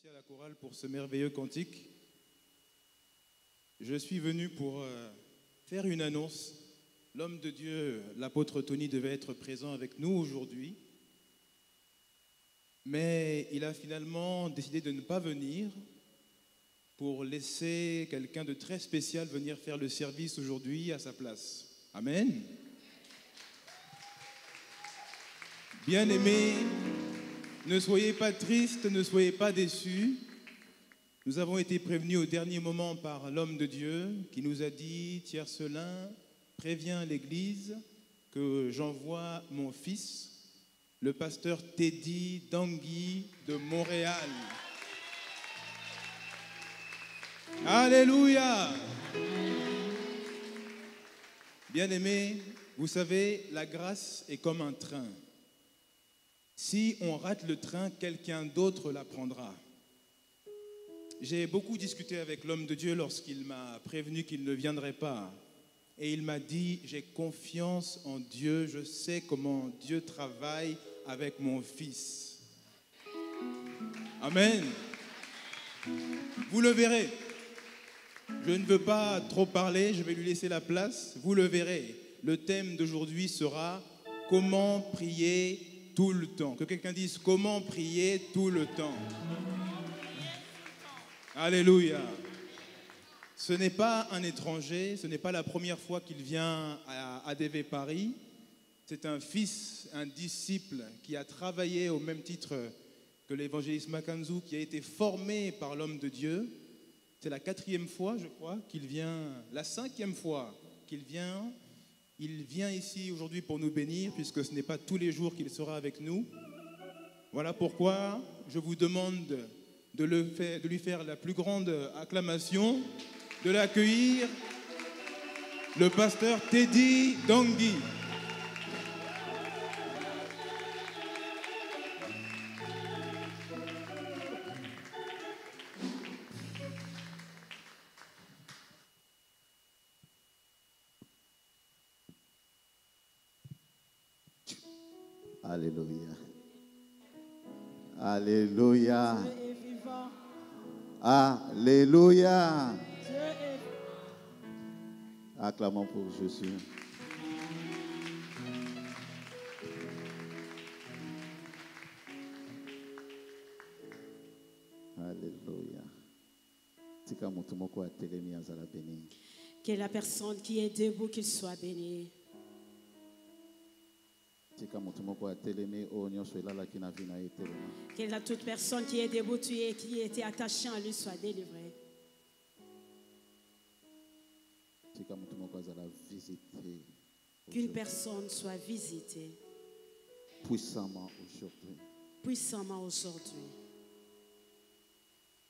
à la chorale pour ce merveilleux cantique. Je suis venu pour faire une annonce. L'homme de Dieu, l'apôtre Tony, devait être présent avec nous aujourd'hui, mais il a finalement décidé de ne pas venir pour laisser quelqu'un de très spécial venir faire le service aujourd'hui à sa place. Amen. Bien-aimés, ne soyez pas tristes, ne soyez pas déçus. Nous avons été prévenus au dernier moment par l'homme de Dieu qui nous a dit: Tiercelin, préviens l'Église que j'envoie mon fils, le pasteur Teddy Dangui de Montréal. Alléluia! Bien-aimés, vous savez, la grâce est comme un train. Si on rate le train, quelqu'un d'autre la prendra. J'ai beaucoup discuté avec l'homme de Dieu lorsqu'il m'a prévenu qu'il ne viendrait pas. Et il m'a dit: j'ai confiance en Dieu, je sais comment Dieu travaille avec mon fils. Amen. Vous le verrez. Je ne veux pas trop parler, je vais lui laisser la place. Vous le verrez. Le thème d'aujourd'hui sera « Comment prier tout le temps ». Que quelqu'un dise « Comment prier tout le temps ». Alléluia. Ce n'est pas un étranger, ce n'est pas la première fois qu'il vient à ADV Paris. C'est un fils, un disciple qui a travaillé au même titre que l'évangéliste Makanzu, qui a été formé par l'homme de Dieu. C'est la 4e fois, je crois, qu'il vient, la 5e fois qu'il vient. Il vient ici aujourd'hui pour nous bénir, puisque ce n'est pas tous les jours qu'il sera avec nous. Voilà pourquoi je vous demande de lui faire la plus grande acclamation, de l'accueillir, le pasteur Teddy Dangui. Alléluia. Alléluia. Alléluia. Acclamons pour Jésus. Alléluia. Que la personne qui est debout, qu'il soit béni. Que la toute personne qui est debout et qui était attachée à lui soit délivrée. Qu'une personne soit visitée puissamment aujourd'hui. Puissamment aujourd'hui.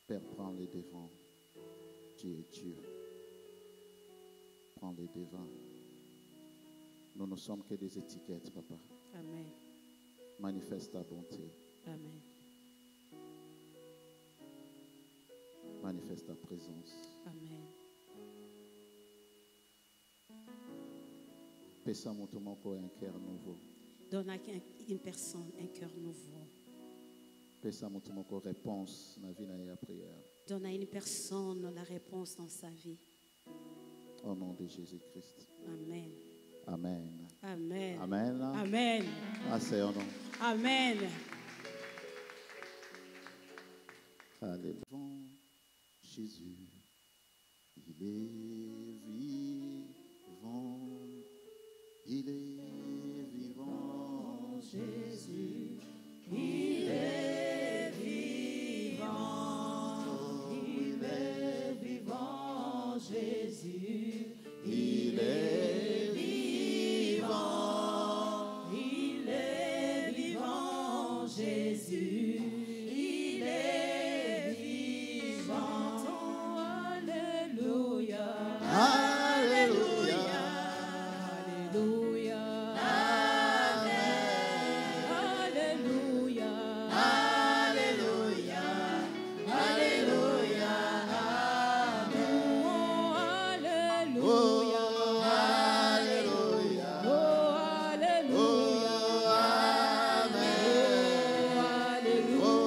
Père, prends les devants. Tu es Dieu. Prends les devants. Nous ne sommes que des étiquettes, Papa. Amen. Manifeste ta bonté. Amen. Manifeste ta présence. Amen. Pesa pour un cœur nouveau. Donne à une personne un cœur nouveau. Pesa pour réponse dans la vie et la prière. Donne à une personne la réponse dans sa vie. Au nom de Jésus-Christ. Amen. Amen. Amen. Amen. Amen. C'est au nom. Amen. Alléluia. Jésus, il est vivant. Il est vivant. Jésus, il est vivant. Il est vivant. Jésus, il est vivant. Il est vivant. Jésus, il est vivant. Alléluia. Alléluia. Alléluia. Alléluia. Alléluia. Alléluia. Alléluia. Alléluia. Alléluia.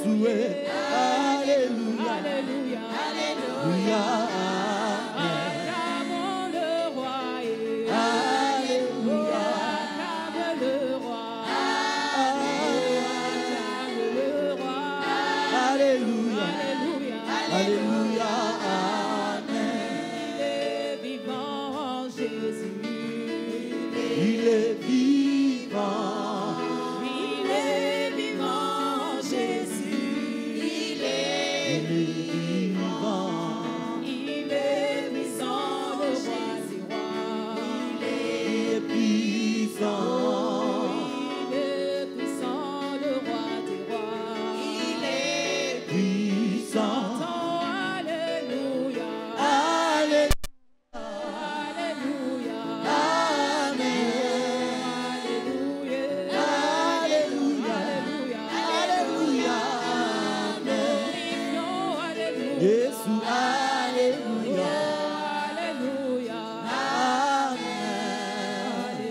Jésus, Alléluia, Alléluia. Alléluia, Acclamons le roi. Alléluia, Acclame le roi. Acclame le roi. Alléluia, Alléluia. Alléluia, Il est vivant, Jésus. il est vivant. Il est vivant, Jésus. Il est Vivant, Il est puissant, le roi des rois. il est puissant, Il est puissant, le roi des rois. Il est puissant. puissant. Alléluia. Alléluia, Alléluia. Amen. Alléluia. Alléluia, Alléluia, Amen. Glorifions, Alléluia. Jésus, Alléluia, Alléluia. Amen.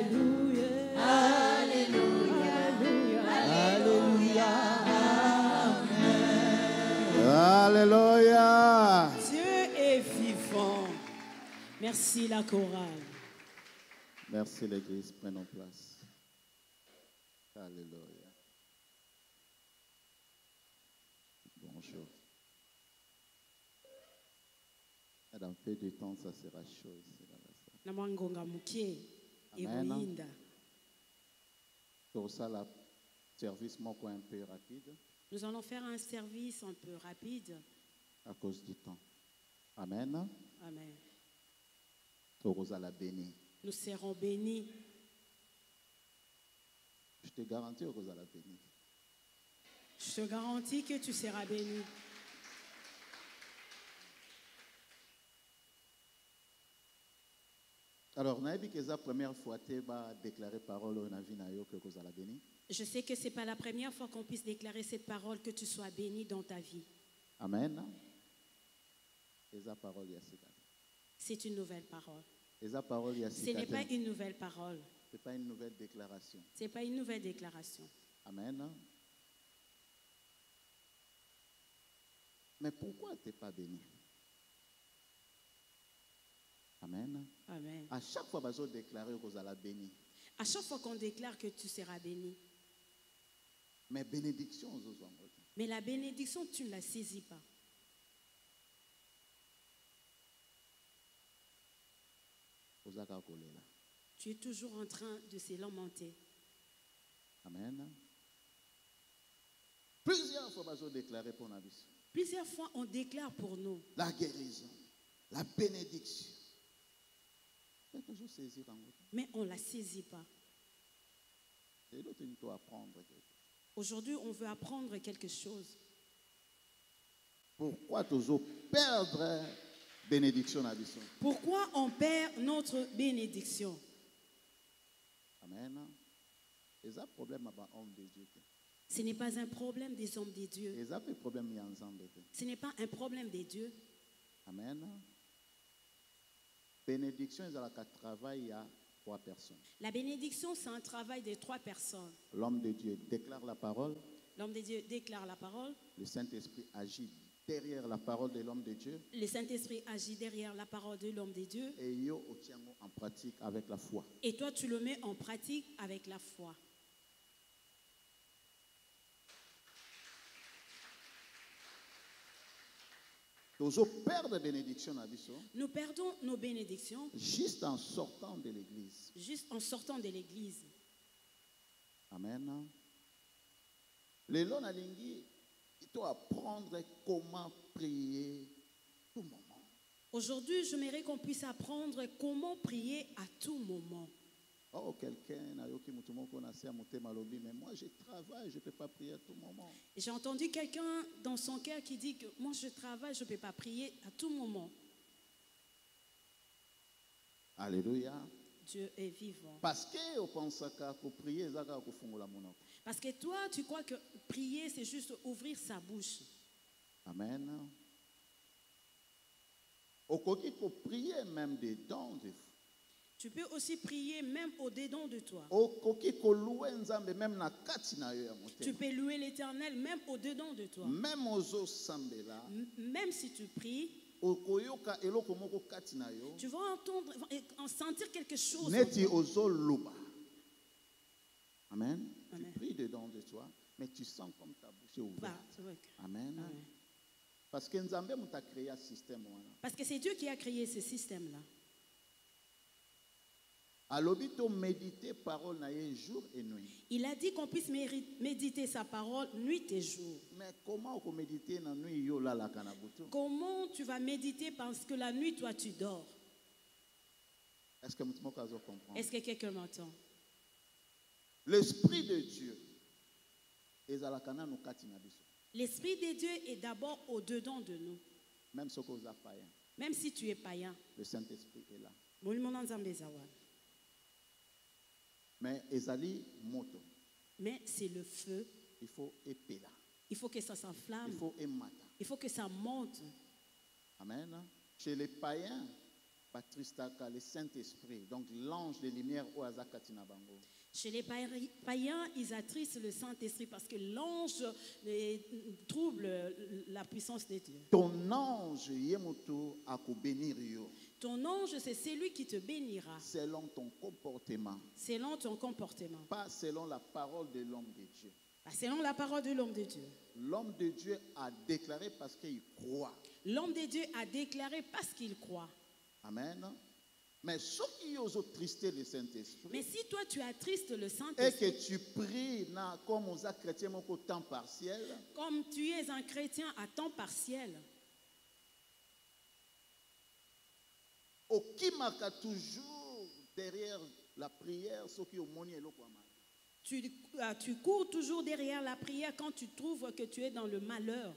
Alléluia. Alléluia, Amen. Alléluia. Dieu est vivant. Merci la chorale. Merci l'Église, prenons place. Alléluia. Bonjour. Dans peu de temps, ça sera chaud ici dans la salle. Namangonga mukie Amen. ekuyinda. Pour ça, le service moko un peu rapide Nous allons faire un service un peu rapide. à cause du temps. Amen. Amen. Pour la béni. Nous serons bénis. Je te garantis que vous allez béni. Je te garantis que tu seras béni. Alors, naïbi que la première fois tu vas déclarer parole au navi na yo que vous allez béni. Je sais que ce n'est pas la première fois qu'on puisse déclarer cette parole, que tu sois béni dans ta vie. Amen. Et la parole ya sikata. C'est une nouvelle parole. Et la parole ya Ce n'est pas sikata. une nouvelle parole. C'est pas une nouvelle déclaration. Ce n'est pas une nouvelle déclaration. Amen. Mais pourquoi tu n'es pas béni? Amen. Amen. À chaque fois que vous déclarez que vous allez béni. À chaque fois qu'on déclare que tu seras béni, Mais bénédiction aux autres. mais la bénédiction, tu ne la saisis pas. Tu es toujours en train de se lamenter. Amen. Plusieurs fois vous déclaré pour nous. Plusieurs fois, on déclare pour nous La guérison, la bénédiction. Mais toujours saisir en votre. mais on ne la saisit pas. Et l'autre, il doit apprendre quelque chose. Aujourd'hui, on veut apprendre quelque chose. Pourquoi toujours perdre bénédiction à l'issue? Pourquoi on perd notre bénédiction? Amen. Et ça, problème avec l'homme de Dieu. Ce n'est pas un problème des hommes de Dieu. Et ça, problème ensemble. Ce n'est pas un problème des dieux. Amen. Bénédiction, ils ont travail à 3 personnes. La bénédiction, c'est un travail de 3 personnes. L'homme de Dieu déclare la parole. L'homme de Dieu déclare la parole. Le Saint-Esprit agit derrière la parole de l'homme de Dieu. Le Saint-Esprit agit derrière la parole de l'homme de Dieu. Et yo tient en pratique avec la foi. Et toi, tu le mets en pratique avec la foi. Nous perdons nos bénédictions juste en sortant de l'église. Juste en sortant de l'église. Amen. Les gens il doit apprendre comment prier tout moment. Aujourd'hui, j'aimerais qu'on puisse apprendre comment prier à tout moment. Oh, quelqu'un mais moi je travaille, je ne peux pas prier à tout moment. J'ai entendu quelqu'un dans son cœur qui dit que moi je travaille, je ne peux pas prier à tout moment. Alléluia. Dieu est vivant. Parce que prier, parce que toi, tu crois que prier, c'est juste ouvrir sa bouche. Amen. Au côté pour prier même des dons de Tu peux aussi prier même au-dedans de toi. Tu peux louer l'Éternel même au-dedans de toi. Même si tu pries, tu vas entendre, sentir quelque chose. Amen. Tu pries dedans de toi, mais tu sens comme ta bouche est ouverte. Amen. Amen. Parce que c'est Dieu qui a créé ce système-là. Il a dit qu'on puisse méditer sa parole nuit et jour. Mais comment tu vas méditer parce que la nuit, toi, tu dors? Est-ce que quelqu'un m'entend? L'Esprit de Dieu. L'Esprit de Dieu est d'abord au-dedans de nous. Même si tu es païen. Le Saint-Esprit est là. Mais c'est le feu. Il faut épeler. Il faut que ça s'enflamme. Il faut que ça monte. Amen. Chez les païens, le Saint-Esprit, donc l'ange des lumières au Azakatina-bango. Chez les païens, ils attristent le Saint-Esprit parce que l'ange trouble la puissance de Dieu. Ton ange, ton ange, c'est celui qui te bénira. Selon ton comportement. Selon ton comportement. Pas selon la parole de l'homme de Dieu. Pas selon la parole de l'homme de Dieu. L'homme de Dieu a déclaré parce qu'il croit. L'homme de Dieu a déclaré parce qu'il croit. Amen. Mais ceux qui osent trister le Saint-Esprit. Mais si toi tu attristes le Saint-Esprit. Et que tu pries comme aux chrétiens au temps partiel. Comme tu es un chrétien à temps partiel. Au qui marque toujours derrière la prière ceux qui ont moni et tu cours toujours derrière la prière quand tu trouves que tu es dans le malheur.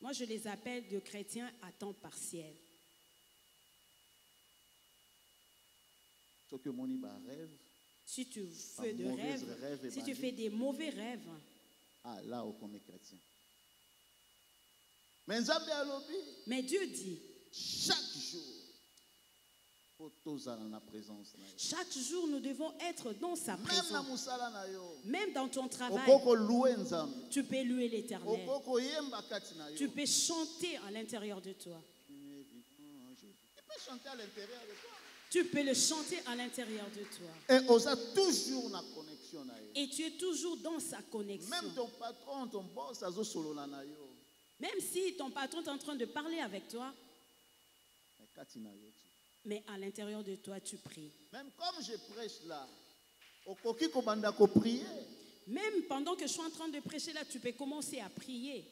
Moi, je les appelle de chrétiens à temps partiel. Si tu fais de rêves, si tu fais des mauvais rêves, là, on est chrétien. Mais Dieu dit, chaque jour, nous devons être dans sa présence. Même dans ton travail, tu peux louer l'Éternel. Tu peux chanter à l'intérieur de toi. Tu peux le chanter à l'intérieur de toi. Et tu es toujours dans sa connexion. Même ton patron, ton boss, même si ton patron est en train de parler avec toi, mais à l'intérieur de toi, tu pries. Même comme je prêche là, même pendant que je suis en train de prêcher là, tu peux commencer à prier.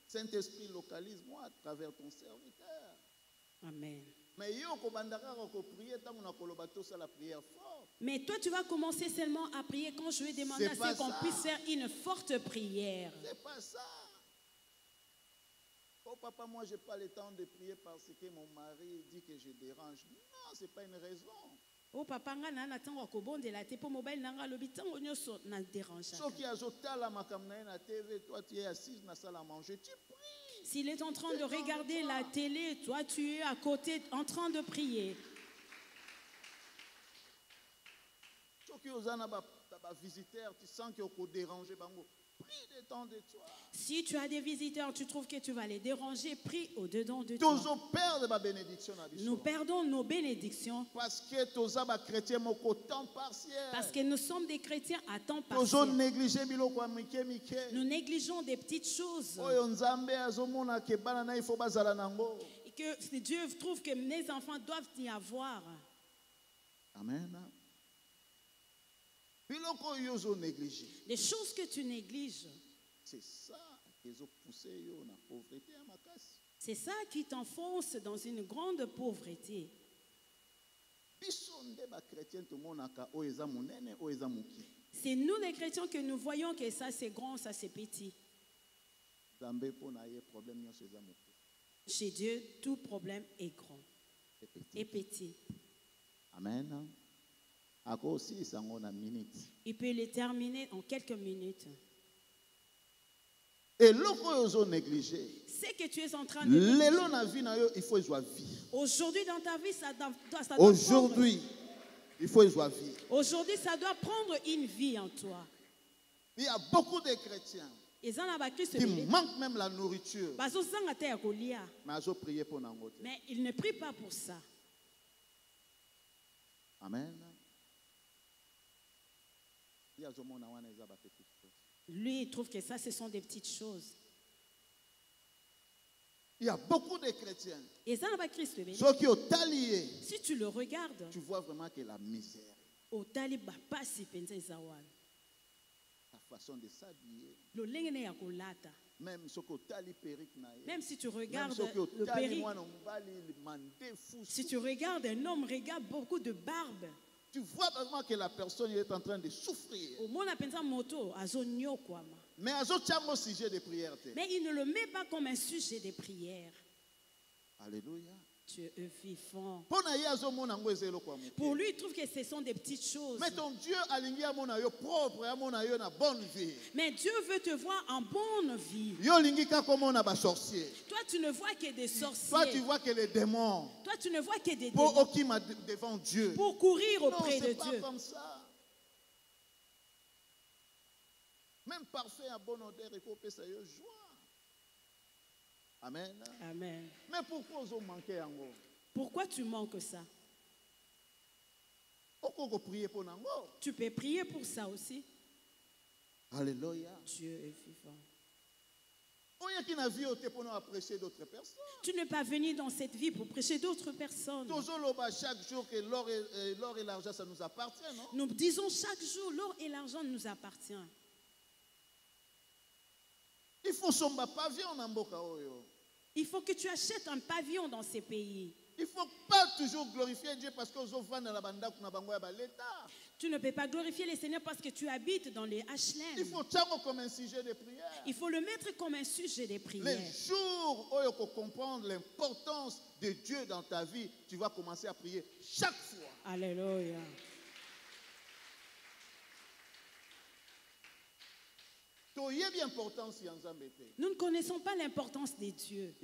Saint-Esprit, localise-moi à travers ton serviteur. Amen. Mais toi, tu vas commencer seulement à prier quand je vais demander à ce qu'on puisse faire une forte prière. C'est pas ça. Oh papa, moi je n'ai pas le temps de prier parce que mon mari dit que je dérange. Non, ce n'est pas une raison. Oh papa, na tango kobondela te po mobile nanga lobi tango nyoso na dérange. Ceux qui ajoutent la makamna na TV, toi tu es assise na salle à manger, tu pries. S'il est en train de regarder la télé, toi tu es à côté en train de prier. Ceux qui osent na visiteurs, tu sens qu'ils ont dérangé bango. Prie dedans de toi. Si tu as des visiteurs, tu trouves que tu vas les déranger, prie au-dedans de toi. Nous perdons nos bénédictions. Parce que nous sommes des chrétiens à temps partiel. Nous négligeons des petites choses. Et que Dieu trouve que mes enfants doivent y avoir. Amen. Les choses que tu négliges, c'est ça qui poussé na pauvreté à makasi. C'est ça qui t'enfonce dans une grande pauvreté. C'est nous les chrétiens que nous voyons que ça c'est grand, ça c'est petit. Chez Dieu, tout problème est grand et petit. Amen. Il peut les terminer en quelques minutes. Et l'autre négligé. Ce que tu es en train de négliger. Il faut vivre. Aujourd'hui dans ta vie, ça doit aujourd'hui, il faut vivre. Aujourd'hui, ça doit prendre une vie en toi. Il y a beaucoup de chrétiens qui manquent même la nourriture. Mais ils ne prient pas pour ça. Amen. Lui, il trouve que ça, ce sont des petites choses. Il y a beaucoup de chrétiens. Si tu le regardes, tu vois vraiment que la misère, la façon de s'habiller, même si tu regardes le périk, si tu regardes un homme, regarde beaucoup de barbe. Tu vois vraiment que la personne est en train de souffrir. Mais il ne le met pas comme un sujet de prière. Alléluia. Dieu est vivant. Pour lui, il trouve que ce sont des petites choses. Mais ton Dieu propre, bonne vie. Mais Dieu veut te voir en bonne vie. Toi, tu ne vois que des sorciers. Toi, tu vois que les démons. Toi, tu ne vois que des démons. Devant Dieu. Pour courir auprès de Dieu. Pas comme ça. Même parfait à bonne odeur, il faut que ça ait joie. Amen. Amen. Mais pourquoi vous manquez? Pourquoi tu manques ça? Tu peux prier pour ça aussi. Alléluia. Dieu est vivant. Tu n'es pas venu dans cette vie pour prêcher d'autres personnes. Chaque jour que l'or et l'argent, ça nous appartient, non? Nous disons chaque jour, l'or et l'argent nous appartiennent. Il faut que tu achètes un pavillon dans ces pays. Il ne faut pas toujours glorifier Dieu parce que tu ne peux pas glorifier le Seigneur parce que tu habites dans les HLM. Il faut comme un sujet de prière. Il faut le mettre comme un sujet de prière. Les jours où il faut comprendre l'importance de Dieu dans ta vie, tu vas commencer à prier chaque fois. Alléluia. Nous ne connaissons pas l'importance des dieux.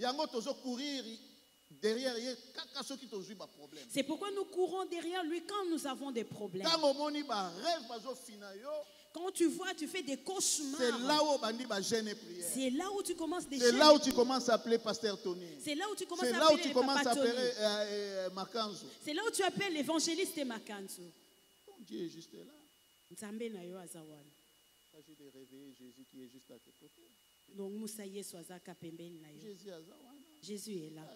C'est pourquoi nous courons derrière lui quand nous avons des problèmes. Quand tu vois, tu fais des cauchemars. C'est là où tu commences des C'est là où tu commences à appeler Pasteur Tony. C'est là où tu commences à appeler Makanzo. C'est là où tu appelles l'évangéliste Makanzo. Dieu est juste là. Il s'agit de réveiller Jésus qui est juste à tes côtés. Donc, Jésus est là.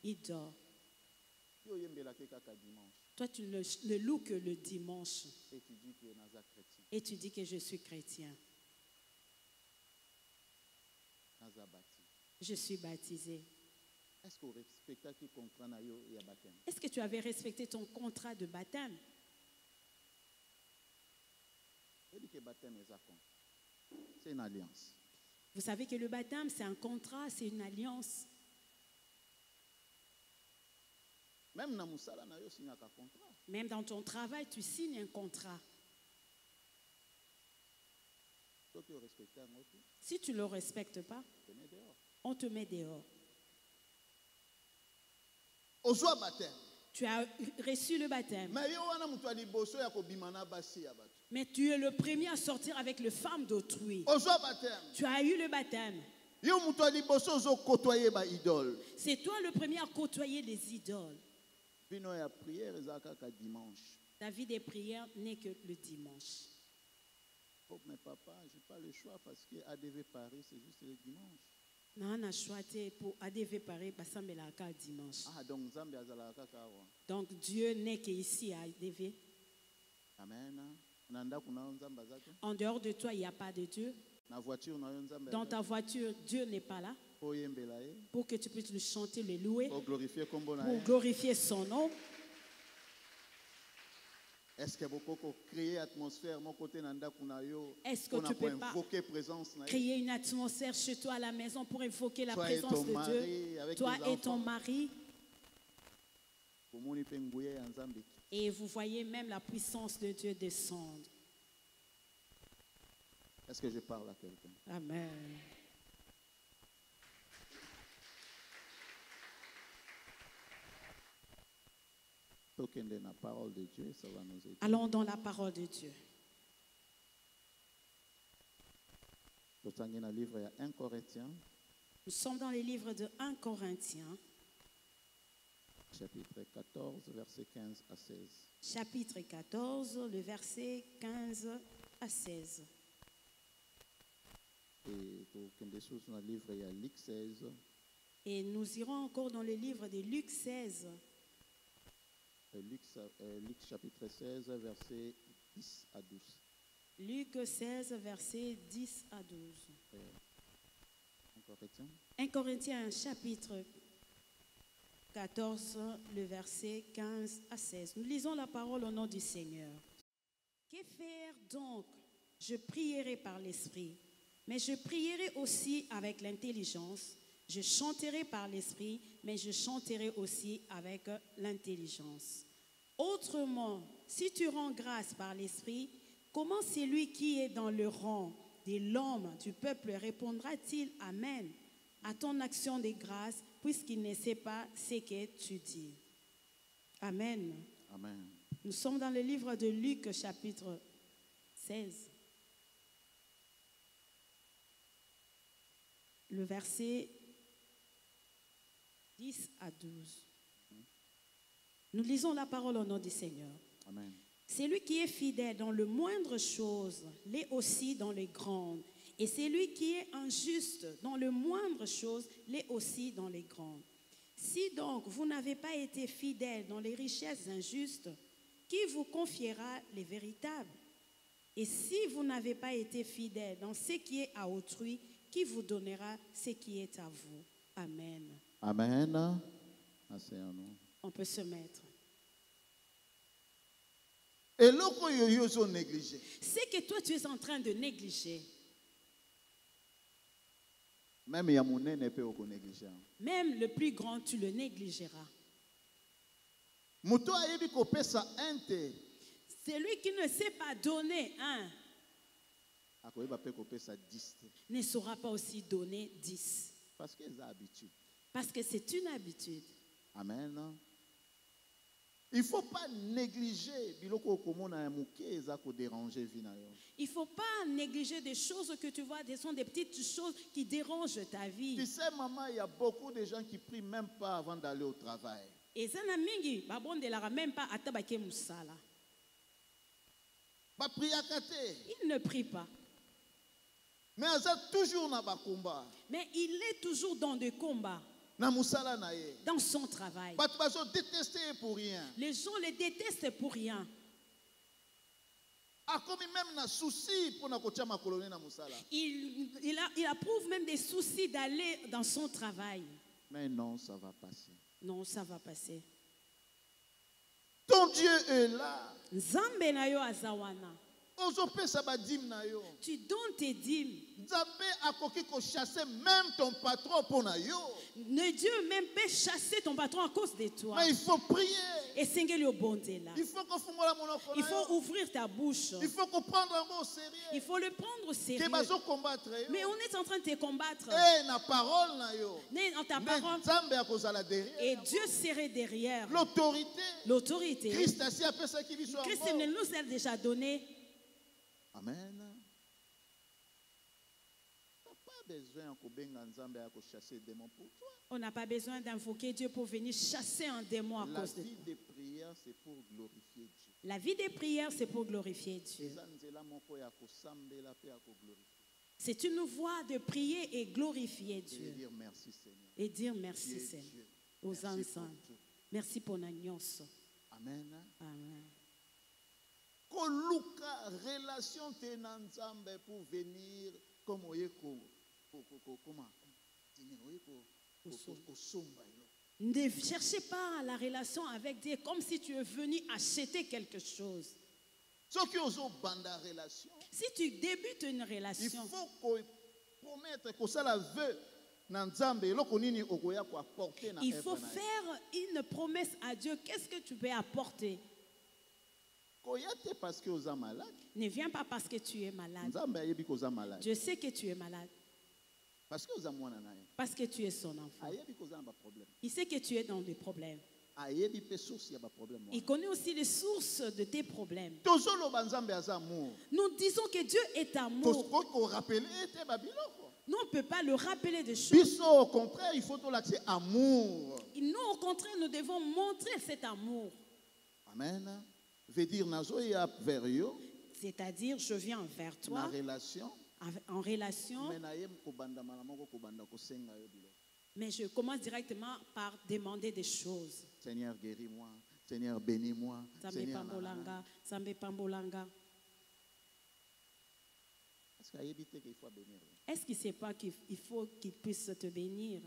Il dort. Toi, tu ne loues que le dimanche. Et tu dis que je suis chrétien. Je suis baptisé. Est-ce que tu avais respecté ton contrat de baptême? C'est une alliance. Vous savez que le baptême, c'est un contrat, c'est une alliance. Même dans ton travail, tu signes un contrat. Si tu ne le respectes pas, on te met dehors. Tu as reçu le baptême. Mais tu es le premier à sortir avec les femmes d'autrui. Tu as eu le baptême. C'est toi le premier à côtoyer les idoles. Ta vie de prière n'est que le dimanche. Oh, mais papa, je n'ai pas le choix parce que ADV Paris, c'est juste le dimanche. Pour ADV Paris, dimanche. Ah, donc Dieu n'est qu'ici à ADV. Amen. En dehors de toi, il n'y a pas de Dieu. Dans ta voiture, Dieu n'est pas là. Pour que tu puisses le chanter, le louer. Pour glorifier son nom. Est-ce que vous pouvez créer une atmosphère mon côté est-ce que tu peux pas créer une atmosphère chez toi à la maison pour invoquer la présence de Dieu? Toi et ton mari. Et vous voyez même la puissance de Dieu descendre. Est-ce que je parle à quelqu'un? Amen. Allons dans la parole de Dieu. Nous sommes dans les livres de 1 Corinthiens. Chapitre 14, verset 15 à 16. Chapitre 14, le verset 15 à 16. Et nous irons encore dans le livre de Luc 16. Luc chapitre 16, verset 10 à 12. Luc 16, verset 10 à 12. 1 Corinthiens, chapitre 14, le verset 15 à 16. Nous lisons la parole au nom du Seigneur. Que faire donc? Je prierai par l'Esprit, mais je prierai aussi avec l'intelligence. Je chanterai par l'Esprit, mais je chanterai aussi avec l'intelligence. Autrement, si tu rends grâce par l'Esprit, comment celui qui est dans le rang de l'homme du peuple répondra-t-il Amen à ton action de grâce, puisqu'il ne sait pas ce que tu dis? Amen. Amen. Nous sommes dans le livre de Luc, chapitre 16. Le verset 10 à 12. Nous lisons la parole au nom du Seigneur. Amen. Celui qui est fidèle dans le moindre chose l'est aussi dans les grandes. Et celui qui est injuste dans le moindre chose l'est aussi dans les grandes. Si donc vous n'avez pas été fidèle dans les richesses injustes, qui vous confiera les véritables? Et si vous n'avez pas été fidèle dans ce qui est à autrui, qui vous donnera ce qui est à vous? Amen. Amen. On peut se mettre. Et négligé. C'est que toi tu es en train de négliger. Même le plus grand, tu le négligeras. Celui qui ne sait pas donner un ne saura pas aussi donner 10. Parce que c'est une habitude. Amen. Il ne faut pas négliger. Il ne faut pas négliger des choses que tu vois, ce sont des petites choses qui dérangent ta vie. Tu sais, maman, il y a beaucoup de gens qui ne prient même pas avant d'aller au travail. Et ça n'a même pas atabake musala. Il ne prie pas. Mais il est toujours dans des combats. Dans son travail. Les gens le détestent pour rien. Il approuve même des soucis d'aller dans son travail. Mais non, ça va passer. Non, ça va passer. Ton Dieu est là. Nzambe na yo azawana. Tu donnes tes dîmes. Même ton patron pour nayo. Dieu même peut chasser ton patron à cause de toi. Mais il faut prier. Et il faut ouvrir ta bouche. Il faut comprendre au sérieux. Il faut le prendre au sérieux. Mais on est en train de te combattre. Et na parole na yo. Dans ta parole. Et Dieu serait derrière. L'autorité. Christ nous a déjà donné. Amen. On n'a pas besoin d'invoquer Dieu pour venir chasser un démon à cause de toi. La vie des prières, c'est pour glorifier Dieu. La vie des prières, c'est pour glorifier Dieu. C'est une voie de prier et glorifier Dieu. Et dire merci Seigneur. Aux enfants. Merci pour l'agneau. Amen. Amen. Relation tenanzambe pour venir comme ne cherchez pas la relation avec Dieu comme si tu es venu acheter quelque chose. Si tu débutes une relation, il faut promettre que ça la veut. Il faut faire une promesse à Dieu. Qu'est-ce que tu peux apporter? Ne viens pas parce que tu es malade. Je sais que tu es malade. Parce que tu es son enfant. Il sait que tu es dans des problèmes. Il connaît aussi les sources de tes problèmes. Nous disons que Dieu est amour. Nous, on ne peut pas le rappeler des choses. Au contraire, il faut tout l'accès amour. Nous, au contraire, nous devons montrer cet amour. Amen. Veut dire vers eux. C'est-à-dire, je viens vers toi. En relation. Mais je commence directement par demander des choses. Seigneur, guéris-moi. Seigneur, bénis-moi. Sambe Pambolanga. Est-ce qu'il ne sait pas qu'il faut qu'il puisse te bénir?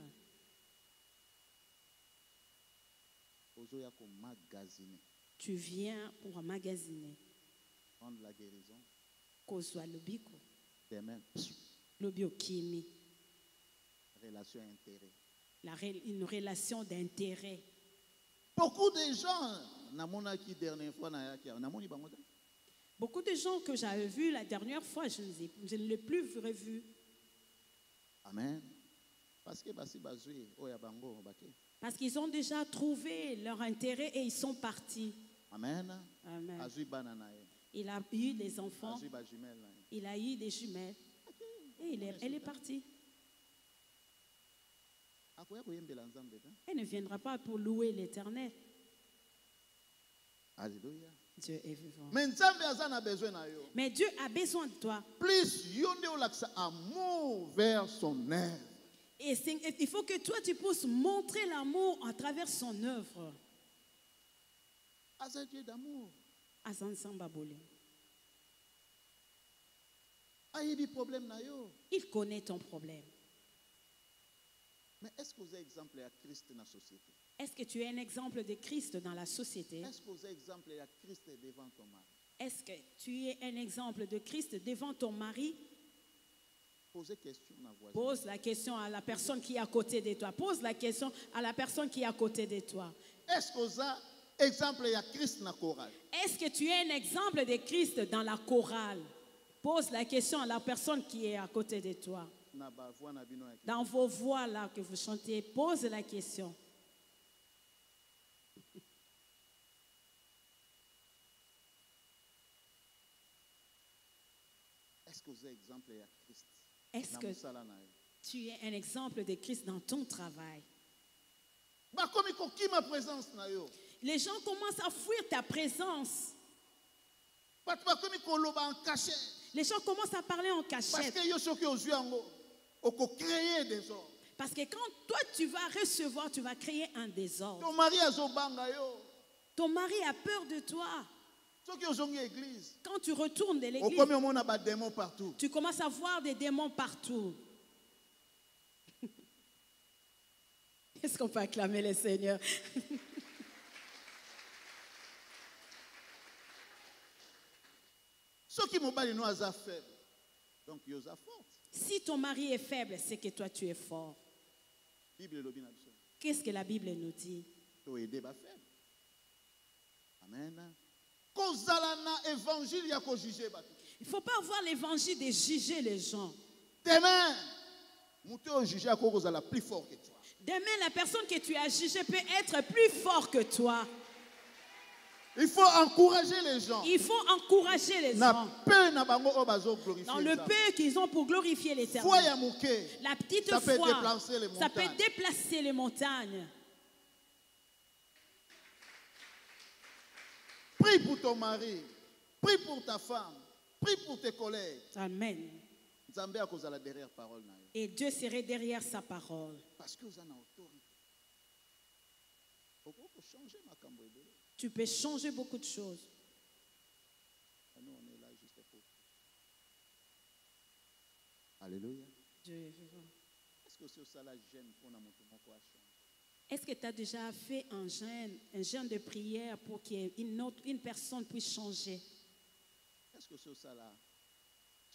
Tu viens pour emmagasiner. Prendre la guérison. Kozwa lobiko. Demain. Lobio kimi. Relation d'intérêt. Une relation d'intérêt. Beaucoup de gens, beaucoup de gens que j'avais vus la dernière fois, je ne l'ai plus revu. Amen. Parce qu'ils ont déjà trouvé leur intérêt et ils sont partis. Amen. Amen. Il a eu des enfants. Il a eu des jumelles. Et elle est partie. Elle ne viendra pas pour louer l'Éternel. Alléluia. Dieu est vivant. Mais Dieu a besoin de toi. Plus amour vers son œuvre. Et il faut que toi tu puisses montrer l'amour à travers son œuvre. Dieu d'amour. Il connaît ton problème. Mais est-ce que vous avez exemple à Christ dans la société? Est-ce que tu es un exemple de Christ dans la société? Est-ce que vous avez exemple à Christ devant ton mari? Est-ce que tu es un exemple de Christ devant ton mari? Pose la question à la personne qui est à côté de toi. Pose la question à la personne qui est à côté de toi. Est-ce que vous avez exemple à Christ dans la chorale? Est-ce que tu es un exemple de Christ dans la chorale? Pose la question à la personne qui est à côté de toi. Dans vos voix là que vous chantez, pose la question. Est-ce que vous avez exemple à Christ? Est-ce que tu es un exemple de Christ dans ton travail? Les gens commencent à fuir ta présence. Les gens commencent à parler en cachette. Parce que quand toi tu vas recevoir, tu vas créer un désordre. Ton mari a peur de toi. Quand tu retournes de l'église, tu commences à voir des démons partout. Est-ce qu'on peut acclamer le Seigneur? Si ton mari est faible, c'est que toi tu es fort. Qu'est-ce que la Bible nous dit? Amen. Il ne faut pas avoir l'évangile de juger les gens. Demain, la personne que tu as jugée peut être plus fort que toi. Il faut encourager les gens. Il faut encourager les gens. Dans le peu qu'ils ont pour glorifier l'Éternel. La petite foi, ça peut déplacer les montagnes. Prie pour ton mari. Prie pour ta femme. Prie pour tes collègues. Amen. Et Dieu serait derrière sa parole. Parce que vous en avez autorité. Tu peux changer beaucoup de choses. Nous, on est là juste pour. Alléluia. Dieu est vivant. Est-ce que c'est ça la gêne pour nous changer? Est-ce que tu as déjà fait un jeûne de prière pour qu'une personne puisse changer? Est-ce que c'est ça la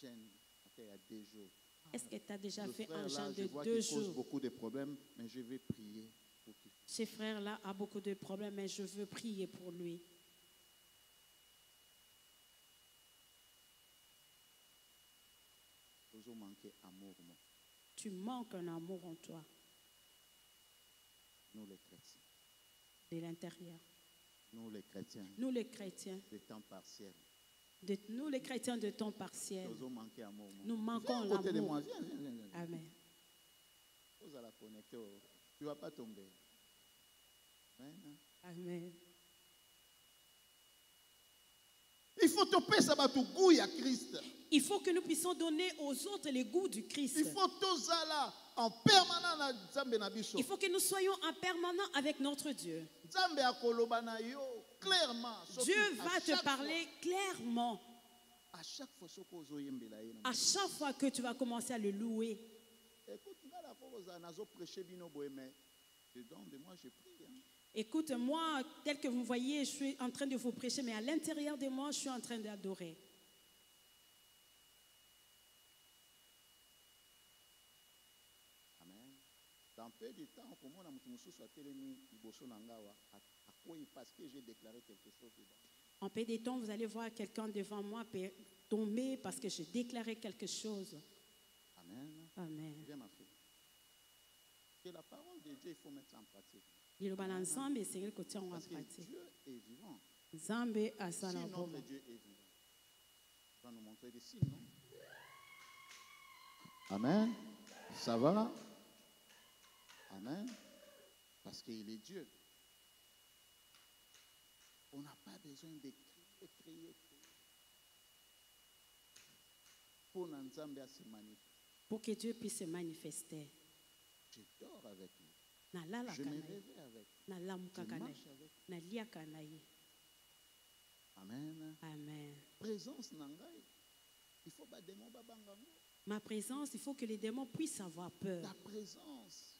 gêne il y a 2 jours? Est-ce que tu as déjà fait un jeûne de 2 jours? Pose beaucoup de problèmes, mais je vais prier pour qu'il. Ce frère-là a beaucoup de problèmes, mais je veux prier pour lui. Tu manques un amour en toi. Nous les chrétiens. De l'intérieur. Nous les chrétiens. Nous les chrétiens. De temps partiel. Nous les chrétiens de temps partiel. Nous manquons l'amour. Côté de moi. Viens. Amen. Vous allez connecter. Tu ne vas pas tomber. Amen. Amen. Il faut topper ça tu goût à Christ. Il faut que nous puissions donner aux autres les goûts du Christ. Il faut tous là en permanent. Il faut que nous soyons en permanent avec notre Dieu. Dieu va te parler clairement. À chaque fois que tu vas commencer à le louer. Écoute, moi, tel que vous voyez, je suis en train de vous prêcher, mais à l'intérieur de moi, je suis en train d'adorer. Amen. Dans peu de temps, comment on a parce que j'ai déclaré quelque chose dedans. En peu de temps, vous allez voir quelqu'un devant moi tomber parce que j'ai déclaré quelque chose. Amen. Amen. Bien, ma fille. Que la parole de Dieu, il faut mettre en pratique. Parce que Dieu est vivant. Si notre Dieu est vivant, il va nous montrer des signes, non? Amen. Ça va? Amen. Parce qu'il est Dieu. On n'a pas besoin de crier. Pour que Dieu puisse se manifester. Je dors avec lui. Je me réveille avec lui. Je marche avec lui. Amen. Amen. Présence nangai. Il faut pas démon babangango. Ma présence, il faut que les démons puissent avoir peur. Ta présence.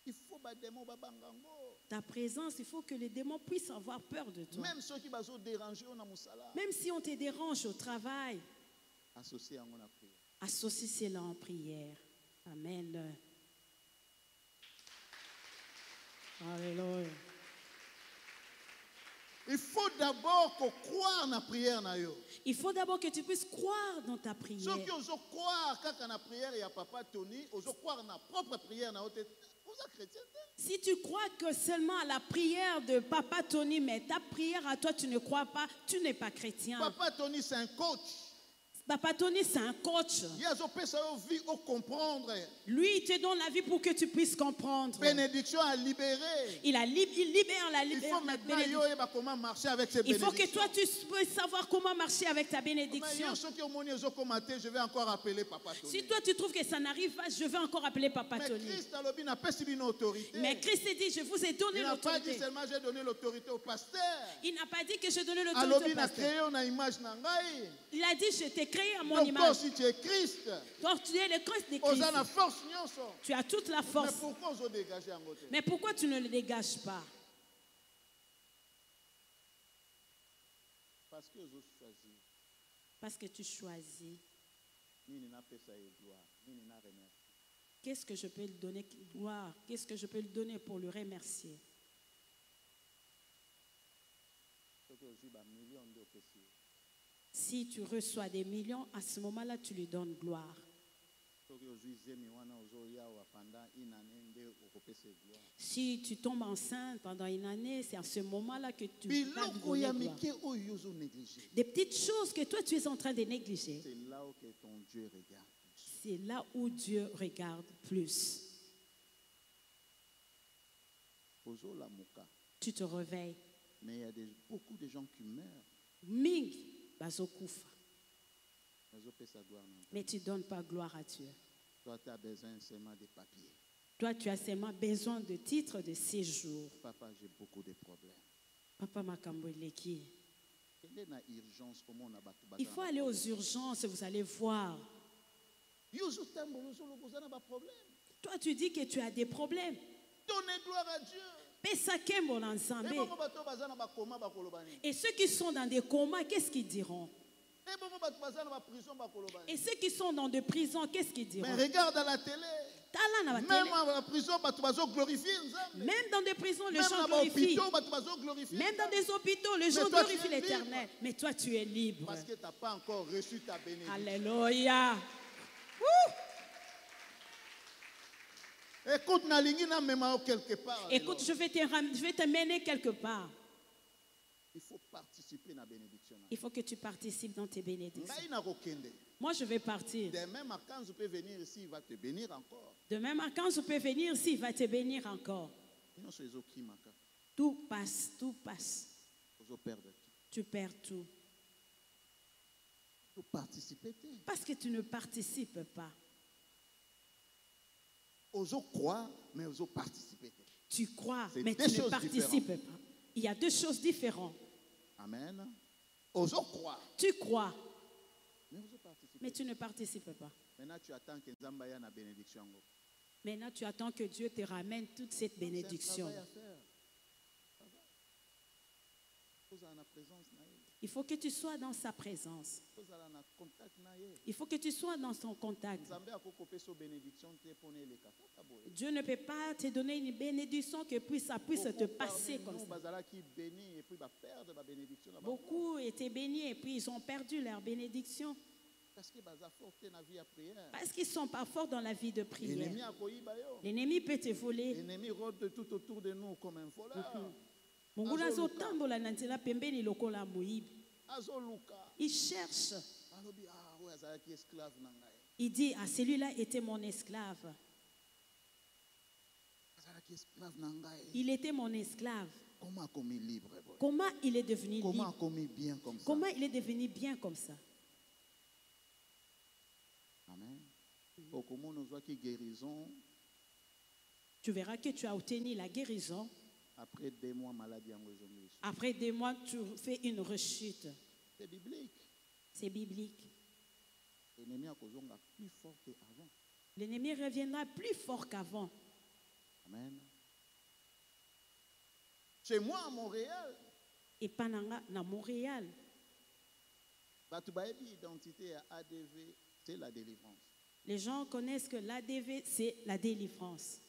Il faut pas démon babangango. Ta présence, il faut que les démons puissent avoir peur de toi. Même ceux qui vont déranger on a musala. Même si on te dérange au travail. Associé à mon prière. Associe cela en prière. Amen. Alléluia. Il faut d'abord qu'on croie dans la prière. Il faut d'abord que tu puisses croire dans ta prière. Ceux qui osent croire quand la prière il y a papa Tony, osent croire dans la propre prière. Si tu crois que seulement à la prière de papa Tony, mais ta prière à toi tu ne crois pas, tu n'es pas chrétien. Papa Tony c'est un coach. Papa Tony, c'est un coach. Lui, il te donne la vie pour que tu puisses comprendre. Bénédiction à libérer. Il libère la bénédiction. Il faut maintenant comment marcher avec ses bénédictions. Il faut que toi, tu puisses savoir comment marcher avec ta bénédiction. Je vais encore appeler Papa Tony. Si toi, tu trouves que ça n'arrive pas, je vais encore appeler Papa Tony. Mais Christ a dit, je vous ai donné l'autorité. Il n'a pas dit seulement j'ai donné l'autorité au pasteur. Il n'a pas dit que j'ai donné l'autorité au pasteur. Il a dit, je t'ai créé à mon image. Si tu es Christ, donc tu es le Christ de Christ. Tu as toute la force. Mais pourquoi tu ne le dégages pas? Parce que tu choisis. Qu'est-ce que je peux lui donner gloire? Qu'est-ce que je peux lui donner pour le remercier? Si tu reçois des millions, à ce moment-là, tu lui donnes gloire. Si tu tombes enceinte pendant une année, c'est à ce moment-là que tu vas lui donner gloire. Des petites choses que toi, tu es en train de négliger. C'est là où ton Dieu regarde. C'est là où Dieu regarde plus. Tu te réveilles. Mais il y a beaucoup de gens qui meurent. Mais tu ne donnes pas gloire à Dieu. Toi, tu as besoin seulement de papiers. Toi, tu as seulement besoin de titres de séjour. Papa, j'ai beaucoup de problèmes. Papa Makamboleki. Il faut aller aux urgences, vous allez voir. Toi, tu dis que tu as des problèmes. Donnez gloire à Dieu. Et ceux qui sont dans des comas, qu'est-ce qu'ils diront? Et ceux qui sont dans des prisons, qu'est-ce qu'ils diront? Mais regarde à la télé. Même à la prison, même dans des prisons, les gens glorifient. Même dans des hôpitaux, les gens glorifient l'Éternel. Mais toi, tu es libre. Parce que tu n'as pas encore reçu ta bénédiction. Alléluia. Écoute, quelque part. Écoute, je vais te mener quelque part. Il faut participer à la bénédiction. Il faut que tu participes dans tes bénédictions. Moi, je vais partir. Demain, quand je peux venir ici, il va te bénir encore. Demain, quand je peux venir ici, il va te bénir encore. Tout passe, tout passe. Tu perds tout. Parce que tu ne participes pas. Tu crois, mais tu ne participes pas. Il y a deux choses différentes. Amen. Tu crois, mais tu ne participes pas. Maintenant, tu attends que Nzamba ait la bénédiction. Maintenant, tu attends que Dieu te ramène toute cette bénédiction. Il faut que tu sois dans sa présence. Il faut que tu sois dans son contact. Dieu ne peut pas te donner une bénédiction que ça puisse te passer comme ça. Beaucoup étaient bénis et puis ils ont perdu leur bénédiction. Parce qu'ils ne sont pas forts dans la vie de prière. L'ennemi peut te voler. L'ennemi rôde tout autour de nous comme un voleur. Il cherche. Il dit, ah, celui-là était mon esclave. Il était mon esclave. Comment il est devenu libre? Comment il est devenu bien comme ça? Amen. Tu verras que tu as obtenu la guérison. Après 2 mois, maladie. Après 2 mois, tu fais une rechute. C'est biblique. C'est biblique. L'ennemi reviendra plus fort qu'avant. Amen. Chez moi à Montréal. Et pas à Montréal. L'identité à ADV, c'est la délivrance. Les gens connaissent que l'ADV, c'est la délivrance.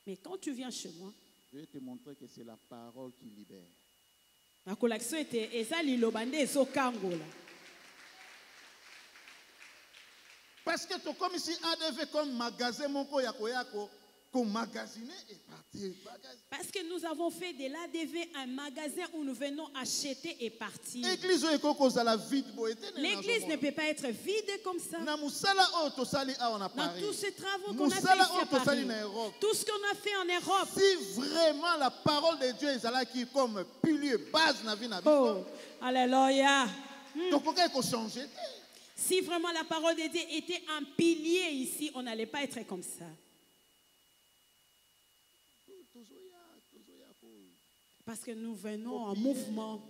Mais quand tu viens chez moi, je vais te montrer que c'est la parole qui libère. Parce que comme ici, ADV comme magasin, mon koyako, comme magasiner et partir. Parce que nous avons fait de l'ADV un magasin où nous venons acheter et partir. L'église ne peut pas être vide comme ça. Dans tous ces travaux qu'on a fait ici à Paris, tout ce qu'on a fait en Europe. Si vraiment la parole de Dieu est qui comme pilier, base dans la vie. Oh, alléluia. Donc, il faut changer. Si vraiment la parole de Dieu était un pilier ici, on n'allait pas être comme ça. Parce que nous venons en mouvement.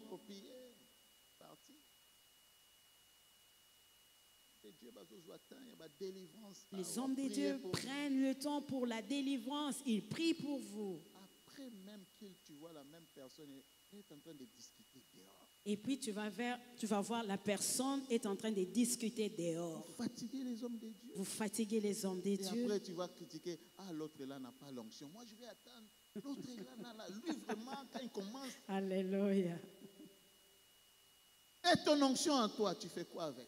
Les hommes de Dieu prennent le temps pour la délivrance. Ils prient pour vous. Après même tu vois la même personne est en train de discuter dehors. Et puis tu vas voir la personne est en train de discuter dehors. Vous fatiguez les hommes de Dieu. Vous fatiguez les hommes de Dieu. Et après tu vas critiquer, l'autre là n'a pas l'onction. Moi je vais attendre. L'autre là, lui vraiment quand il commence. Alléluia. Et ton onction en toi, tu fais quoi avec?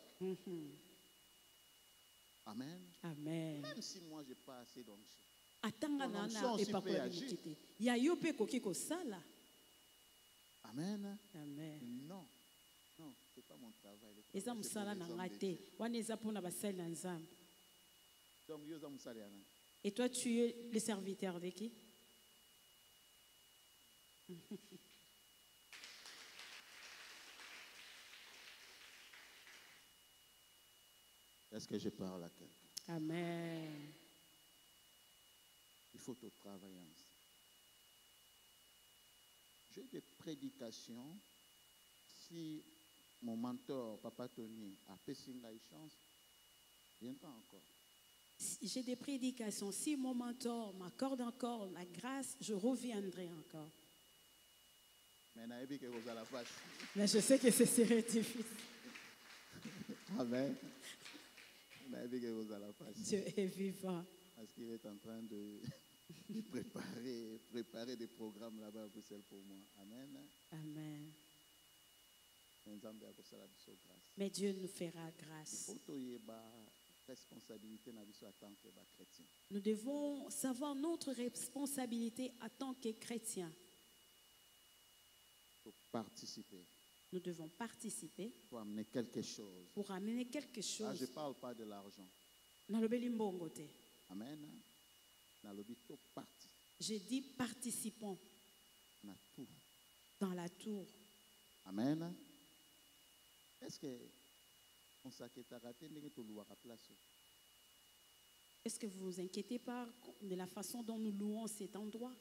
Amen. Amen. Même si moi j'ai pas assez d'onction. Amen. Amen. Non, c'est pas mon travail. Et toi, tu es le serviteur de qui? Est-ce que je parle à quelqu'un? Amen. Il faut tout travailler ensemble. J'ai des prédications. Si mon mentor, Papa Tony, a fait signe à chance, viendra encore. J'ai des prédications. Si mon mentor m'accorde encore la grâce, je reviendrai encore. Mais je sais que ce serait difficile. Amen. Dieu est vivant. Parce qu'il est en train de préparer des programmes là-bas à Bruxelles pour moi. Amen. Amen. Mais Dieu nous fera grâce. responsabilité en tant que chrétien. Nous devons savoir notre responsabilité en tant que chrétiens. Pour participer. Nous devons participer pour amener quelque chose. Pour amener quelque chose. Ah, je ne parle pas de l'argent. Amen. Je dis participons dans la tour. Amen. Est-ce que on s'inquiète à rater de place? Est-ce que vous vous inquiétez pas de la façon dont nous louons cet endroit?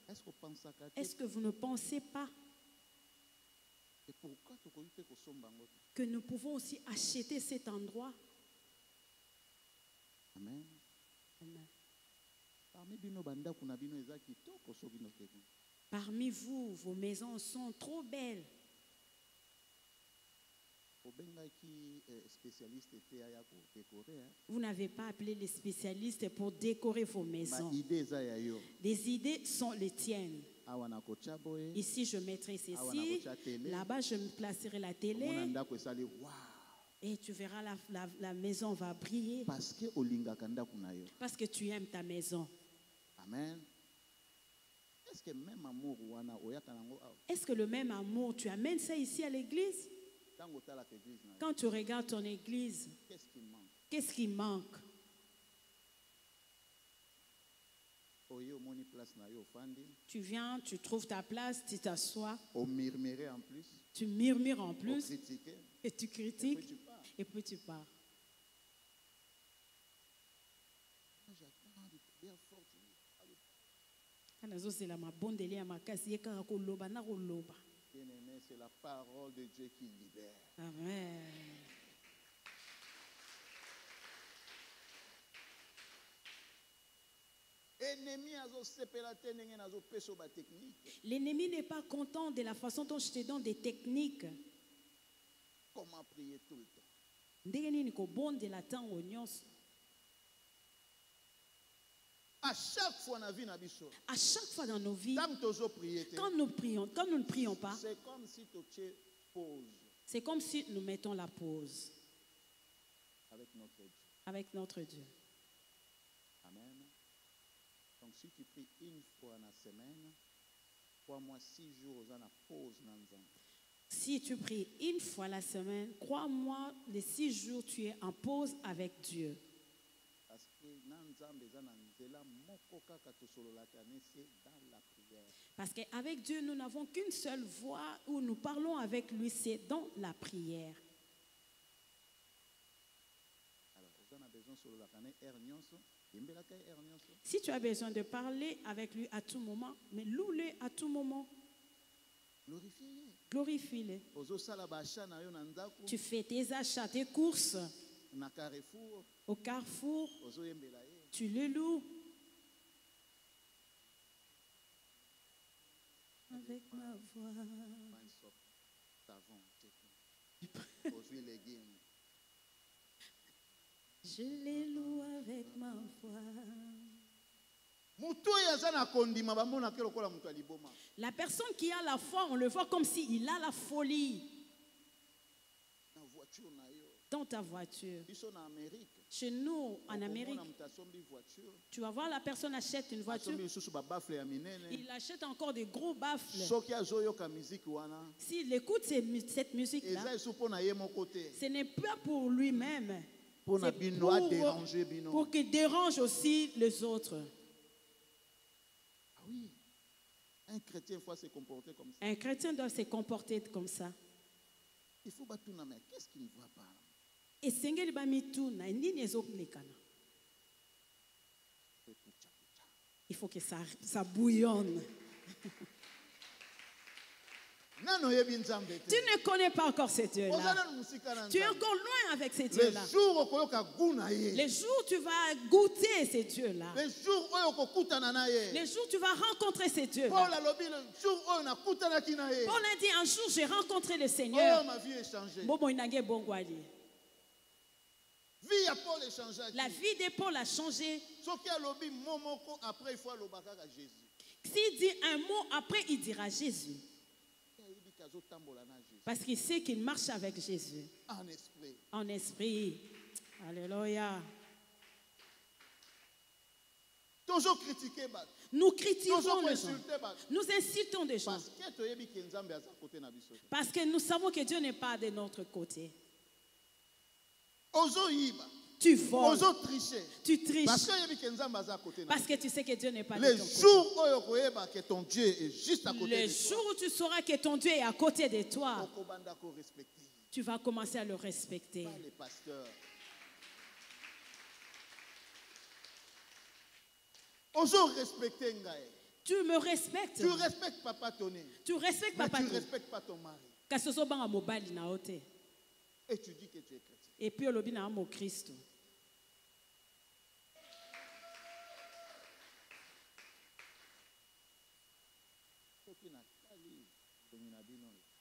Est-ce que vous ne pensez pas que nous pouvons aussi acheter cet endroit? Amen. Amen. Parmi vous, vos maisons sont trop belles. Vous n'avez pas appelé les spécialistes pour décorer vos maisons. Les idées sont les tiennes. Ici, je mettrai ceci. Là-bas, je me placerai la télé. Et tu verras, la maison va briller. Parce que tu aimes ta maison. Amen. Est-ce que le même amour, tu amènes ça ici à l'église? Quand tu regardes ton église, qu'est-ce qui manque? Tu viens, tu trouves ta place, tu t'assois. Tu murmures en plus. Et tu critiques. Et puis tu pars. C'est la parole de Dieu qui libère. Amen. L'ennemi n'est pas content de la façon dont je te donne des techniques. Comment prier tout le temps? À chaque fois dans nos vies, quand nous ne prions pas, c'est comme si tu pause. C'est comme si nous mettons la pause avec notre Dieu. Amen. Donc si tu pries une fois dans la semaine, crois-moi, 6 jours, on a pause dans le. Si tu pries une fois la semaine, crois-moi, les 6 jours, tu es en pause avec Dieu. Parce qu'avec Dieu, nous n'avons qu'une seule voix où nous parlons avec lui, c'est dans la prière. Si tu as besoin de parler avec lui à tout moment, mais loue-le à tout moment. Glorifie-le. Tu fais tes achats, tes courses au carrefour. Tu le loues. Avec ma voix. Je les loue avec ma voix. La personne qui a la foi, on le voit comme s'il a la folie. Dans ta voiture. Chez nous, en Amérique, tu vas voir la personne achète une voiture. Il achète encore des gros baffles. S'il écoute cette musique-là, ce n'est pas pour lui-même. Pour qu'il dérange aussi les autres. Ah oui. Un chrétien doit se comporter comme ça. Un chrétien doit se comporter comme ça. Il faut battre na mais qu'est-ce qui ne va pas? Et sengeli ba mituna ndini ezokulekana. Il faut que ça bouillonne. Tu ne connais pas encore ce Dieu-là. Tu es encore loin avec ce Dieu-là. Les jours où tu vas goûter ce Dieu-là. Les jours où tu vas rencontrer ce Dieu-là. Paul a dit un jour j'ai rencontré le Seigneur. Ma vie est changée. La vie de Paul a changé. S'il dit un mot, après il dira Jésus. Parce qu'il sait qu'il marche avec Jésus. En esprit. En esprit. Alléluia. Nous critiquons les gens. Nous insultons des gens. Parce que nous savons que Dieu n'est pas de notre côté. Tu voles. Tu triches. Parce que tu sais que Dieu n'est pas de ton côté. Le jour où tu sauras que ton Dieu est à côté de toi, tu vas commencer à le respecter. Tu me respectes. Tu respectes Papa Tony. Tu respectes Papa Tony. Tu ne respectes pas ton mari. Et tu dis que tu es chrétien. Et puis le bina amo Christ.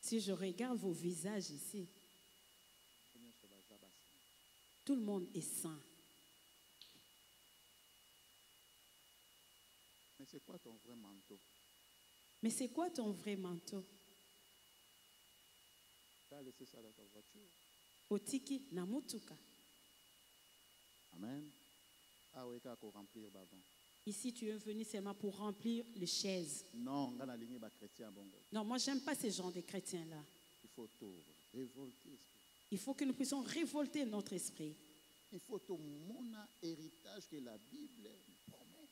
Si je regarde vos visages ici, tout le monde est saint. Mais c'est quoi ton vrai manteau? Mais c'est quoi ton vrai manteau? Tu as laissé ça dans ta voiture. Otiki na mutuka. Amen. Ah oui, pour remplir babon. Ici, tu es venu seulement pour remplir les chaises. Non, moi, j'aime pas ces gens de chrétiens-là. Il faut tout révolter. Il faut que nous puissions révolter notre esprit. Il faut tout mon héritage que la Bible promet.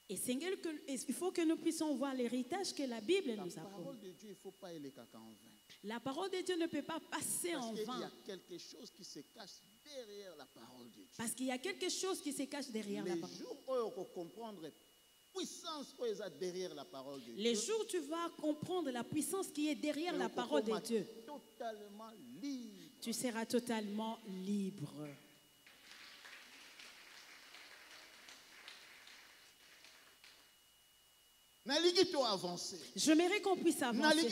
Et Seigneur, il faut que nous puissions voir l'héritage que la Bible nous a promis. La parole de Dieu, il ne faut pas aller caca en vain. La parole de Dieu ne peut pas passer en vain. Parce qu'il y a quelque chose qui se cache derrière la parole de Dieu. Parce qu'il y a quelque chose qui se cache derrière la parole. Les jours où on comprendre la puissance qui est derrière la parole de Dieu. Les jours où tu vas comprendre la puissance qui est derrière la parole de Dieu. Totalement libre. Tu seras totalement libre. J'aimerais qu'on puisse avancer.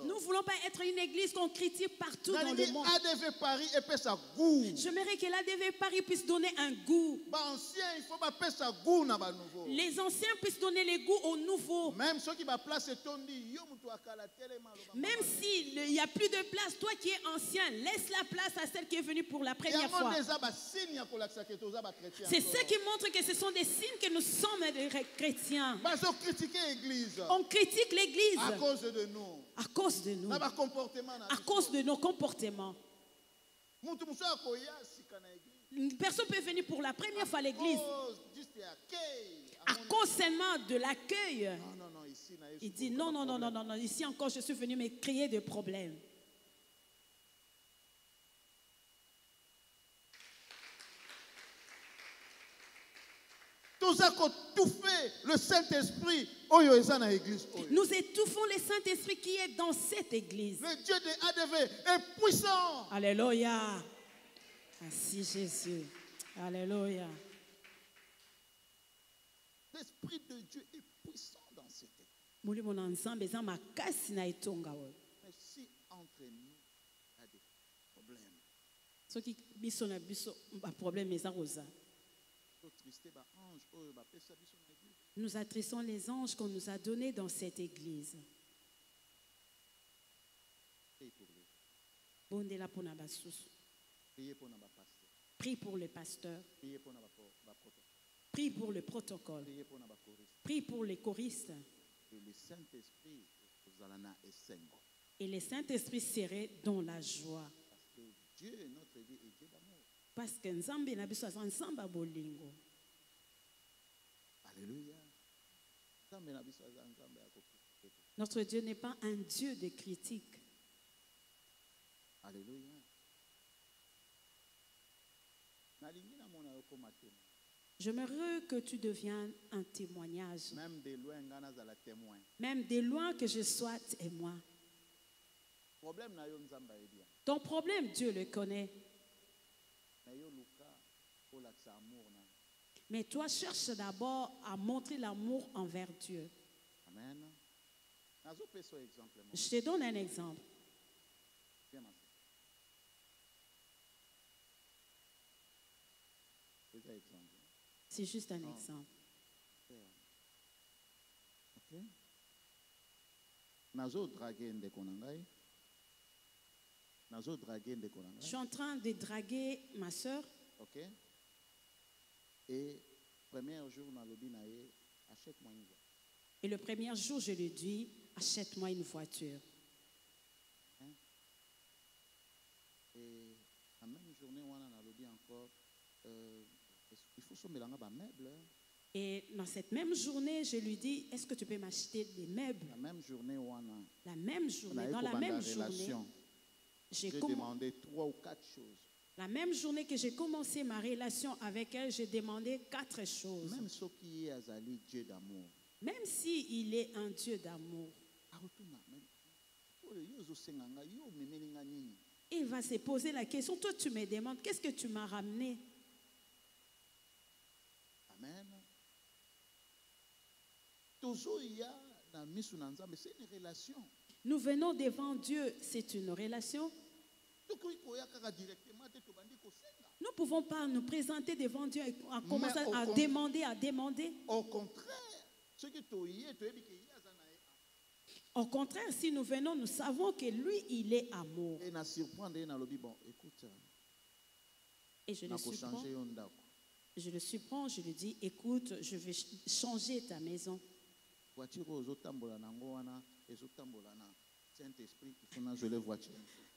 Nous ne voulons pas être une église qu'on critique partout dans le monde. J'aimerais que l'ADV Paris puisse donner un goût. Les anciens puissent donner les goûts aux nouveaux. Même s'il n'y a plus de place, toi qui es ancien, laisse la place à celle qui est venue pour la première fois. C'est ce qui montre que ce sont des signes que nous sommes des chrétiens. On critique l'église à cause de nous. À cause de nous. À cause de nos comportements. Une personne peut venir pour la première fois à l'église à cause seulement de l'accueil. Il dit non, ici encore je suis venu me créer des problèmes. Nous étouffons le Saint-Esprit. Nous étouffons le Saint-Esprit qui est dans cette église. Le Dieu de ADV est puissant. Alléluia. Merci Jésus. Alléluia. L'Esprit de Dieu est puissant dans cette église. Mais si entre nous, il y a des problèmes. Nous attristons les anges qu'on nous a donnés dans cette église. Prie pour le pasteur. Prie pour le protocole. Prie pour les choristes. Et le Saint-Esprit serait dans la joie. Dieu est notre Dieu et Dieu d'amour. Parce que Nzambe na biso azanzamba bolingo. Alléluia. Notre Dieu n'est pas un Dieu de critique. Alléluia. J'aimerais que tu deviennes un témoignage. Même de loin, témoin. Même de loin que je sois témoin. Ton problème, Dieu le connaît. Mais toi, cherche d'abord à montrer l'amour envers Dieu. Amen. Je te donne un exemple. C'est juste un exemple. Ok. Je suis en train de draguer ma soeur. Ok. Et premier jour, dans le binaye, achète-moi une voiture. Et le premier jour, je lui dis, achète-moi une voiture. Hein? Et la même journée, on a dit encore, il faut se mélanger des meubles. Et dans cette même journée, je lui dis, est-ce que tu peux m'acheter des meubles? La même journée, on a. La même journée, dans la même journée, j'ai demandé 3 ou 4 choses. La même journée que j'ai commencé ma relation avec elle, j'ai demandé 4 choses. Même ce qui est Dieu d'amour. Même s'il est un Dieu d'amour. Il va se poser la question, toi tu me demandes, qu'est-ce que tu m'as ramené? Amen. C'est une relation. Nous venons devant Dieu, c'est une relation. Nous ne pouvons pas nous présenter devant Dieu et commencer à demander. Au contraire, si nous venons, nous savons que lui, il est amour. Et je le surprends, je lui dis, écoute, je vais changer ta maison.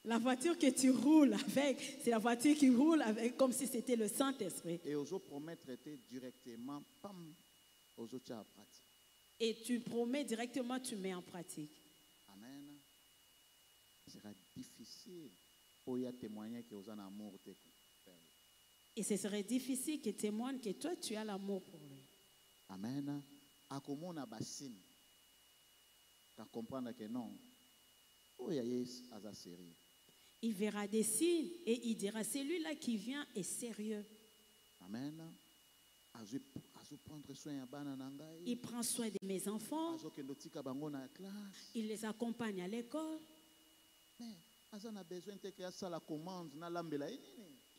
La voiture que tu roules avec, c'est la voiture qui roule avec, comme si c'était le Saint-Esprit. Et aux promettre directement, et tu promets directement, tu mets en pratique. Amen. Ce sera difficile pour y témoigner que vous avez un amour. Et ce serait difficile qu'il témoigne que toi, tu as l'amour pour lui. Amen. À comment on a bassine, car comprendre que non, il verra des signes et il dira, celui-là qui vient est sérieux. Amen. Il prend soin de mes enfants. Il les accompagne à l'école.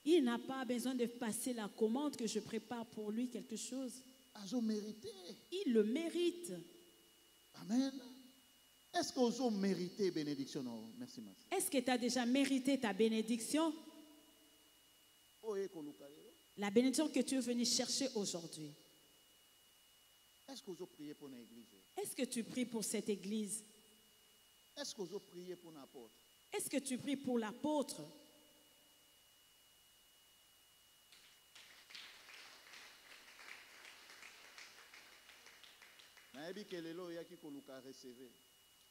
Il n'a pas besoin de passer la commande que je prépare pour lui quelque chose. Il le mérite. Amen. Est-ce que vous avez mérité bénédiction? Non, merci. Est-ce que tu as déjà mérité ta bénédiction? La bénédiction que tu es venu chercher aujourd'hui. Est-ce que vous avez prié pour l'église? Est-ce que tu pries pour cette église? Est-ce que vous avez prié pour l'apôtre? Est-ce que tu pries pour l'apôtre?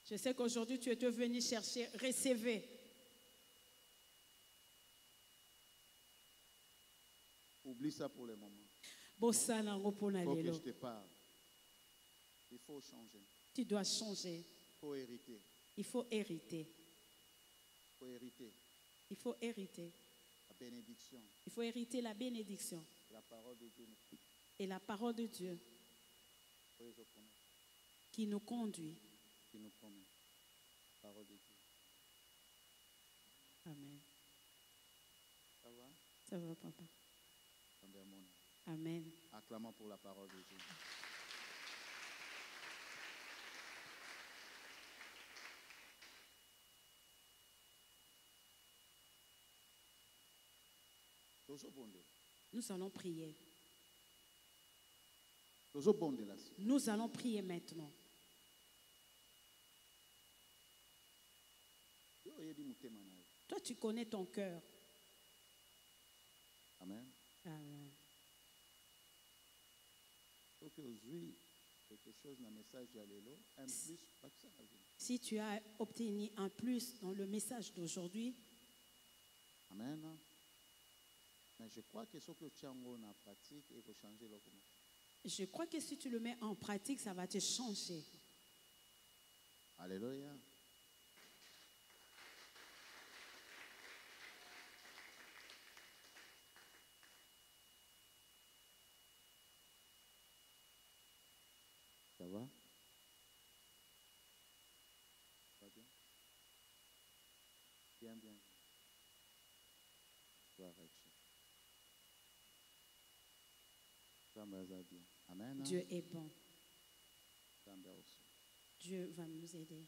Je sais qu'aujourd'hui tu es venu chercher, recevoir. Oublie ça pour le moment. Il faut que je te parle. Il faut changer. Tu dois changer. Il faut hériter. Il faut hériter. Il faut hériter. Il faut hériter. La bénédiction. Il faut hériter la bénédiction. La parole de Dieu. Et la parole de Dieu qui nous conduit. Qui nous promet. La parole de Dieu. Amen. Ça va? Ça va, papa. Amen. Acclamons pour la parole de Dieu. Nous allons prier. Nous allons prier maintenant. Toi, tu connais ton cœur. Amen. Amen. Si tu as obtenu un plus dans le message d'aujourd'hui, amen. Mais je crois que ce que tu as en pratique, il faut changer le comment. Je crois que si tu le mets en pratique, ça va te changer. Alléluia. Ça va? Ça va bien? Bien, bien. Gloire à Dieu. Amen. Dieu est bon. Dieu va nous aider.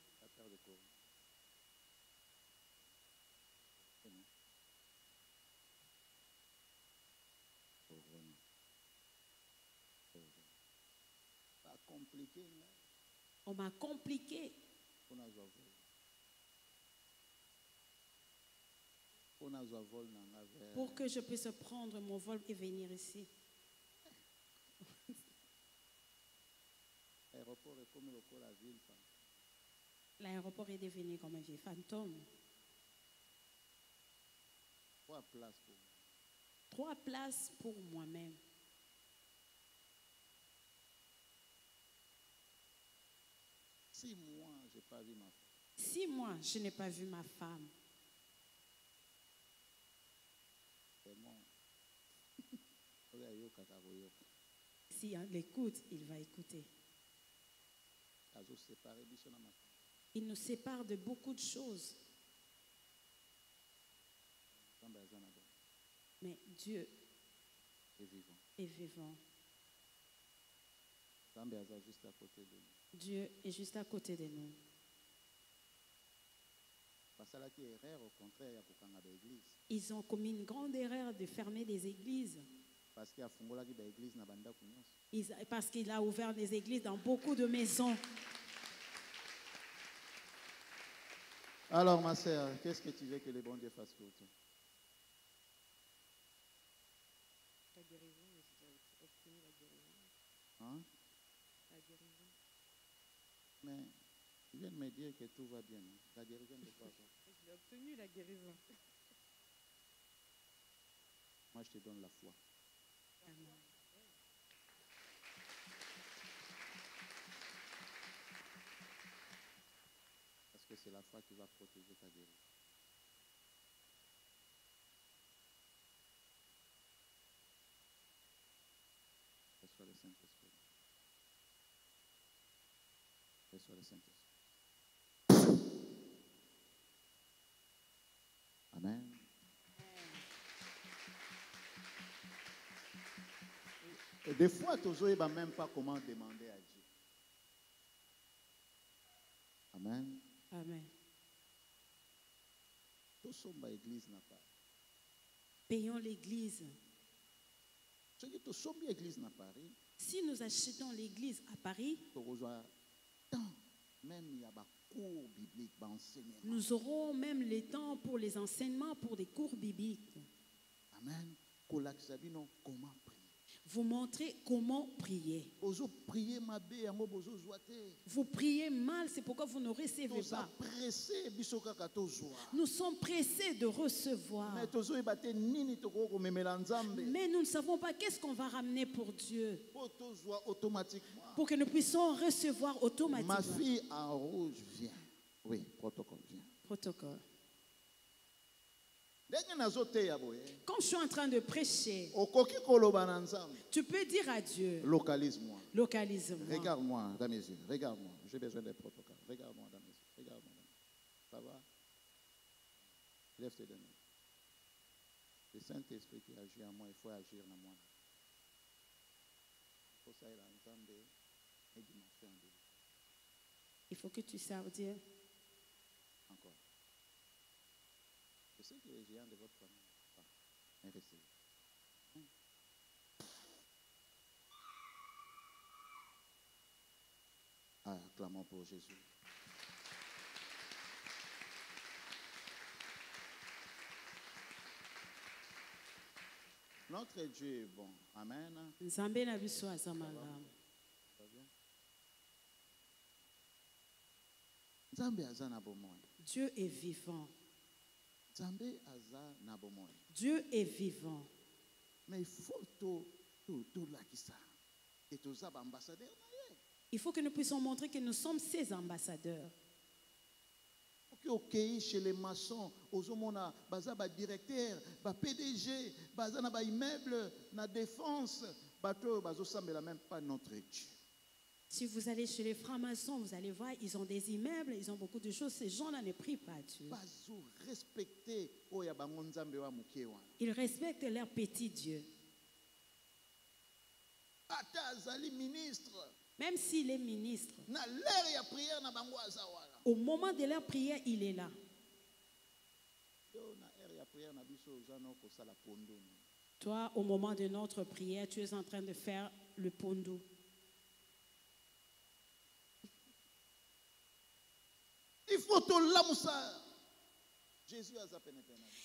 On m'a compliqué. Pour que je puisse prendre mon vol et venir ici. L'aéroport est devenu comme un vieux fantôme. 3 places pour moi-même. 6 mois, je n'ai pas vu ma femme. 6 mois, je n'ai pas vu ma femme. Si on l'écoute, il va écouter. Il nous sépare de beaucoup de choses. Mais Dieu est vivant. Dieu est juste à côté de nous. Ils ont commis une grande erreur de fermer des églises. Parce qu'il a ouvert des églises dans beaucoup de maisons. Alors ma sœur, qu'est-ce que tu veux que le bon Dieu fasse pour toi? La guérison, mais j'ai obtenu la guérison. Hein? La guérison. Mais tu viens de me dire que tout va bien. La guérison de quoi? Je l'ai obtenu, la guérison. Moi, je te donne la foi. Amen. Parce que c'est la foi qui va protéger ta guérison. Reçois le Saint-Esprit. Reçois le Saint-Esprit. Amen. Et des fois, tu ne sais même pas comment demander à Dieu. Amen. Amen. Payons l'église. Si nous achetons l'église à Paris, nous aurons même le temps pour les enseignements, pour des cours bibliques. Amen. Vous montrez comment prier. Vous priez mal, c'est pourquoi vous ne recevez pas. Nous sommes pressés de recevoir. Mais nous ne savons pas qu'est-ce qu'on va ramener pour Dieu. Pour que nous puissions recevoir automatiquement. Ma fille en rouge vient. Oui, protocole vient. Protocole. Quand je suis en train de prêcher, tu peux dire à Dieu, localise-moi. Localise-moi. Regarde-moi dans mes yeux. Regarde-moi. J'ai besoin des protocoles. Regarde-moi dans mes yeux. Regarde-moi dans mes yeux. Ça va? Lève tes deux mains. Le Saint-Esprit qui agit en moi, il faut agir en moi. Il faut que tu serves Dieu. Encore. Je sais que les géants de votre famille ne pas, mais restez. Ah, clamons pour Jésus. Notre Dieu est bon. Amen. Dieu est vivant. Dieu est vivant. Mais il faut tout ça. Et tout ça, ambassadeur. Il faut que nous puissions montrer que nous sommes ses ambassadeurs. Ok, chez les maçons, aux hommes, baza directeur, PDG, baza na immeuble, na défense, bateau, bazo sambela même pas notre Dieu. Si vous allez chez les francs-maçons, vous allez voir, ils ont des immeubles, ils ont beaucoup de choses. Ces gens-là ne prient pas Dieu. Ils respectent leur petit Dieu. Même s'il est ministre, au moment de leur prière, il est là. Toi, au moment de notre prière, tu es en train de faire le pondou.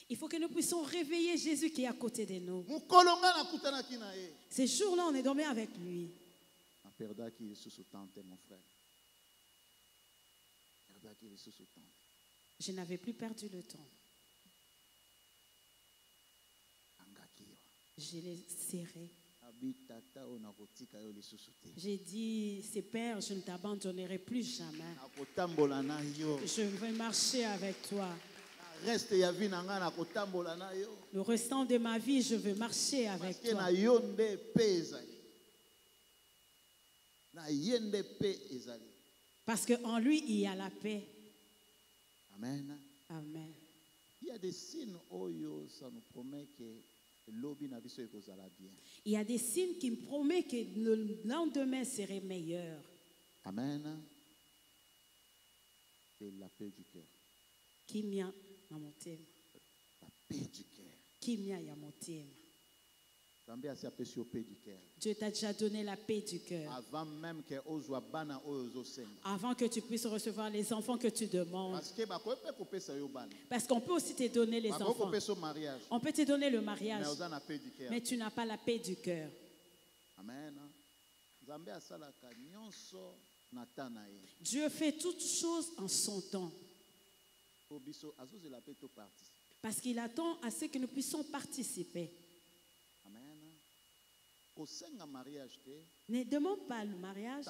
Il faut que nous puissions réveiller Jésus qui est à côté de nous. Ces jours-là, on est dormi avec lui. Je n'avais plus perdu le temps. Je l'ai serré. J'ai dit, c'est Père, je ne t'abandonnerai plus jamais. Je vais marcher avec toi. Le restant de ma vie, je veux marcher avec toi. Parce qu'en lui, il y a la paix. Amen. Amen. Il y a des signes, ça nous promet que il y a des signes qui me promettent que le lendemain serait meilleur. Amen. C'est la paix du cœur. Qui m'a dans mon thème. La paix du cœur. Qui m'a dans mon thème. Dieu t'a déjà donné la paix du cœur. Avant que tu puisses recevoir les enfants que tu demandes. Parce qu'on peut aussi te donner les enfants. On peut te donner le mariage. Mais tu n'as pas la paix du cœur. Amen. Dieu fait toutes choses en son temps. Parce qu'il attend à ce que nous puissions participer. Ne demande pas le mariage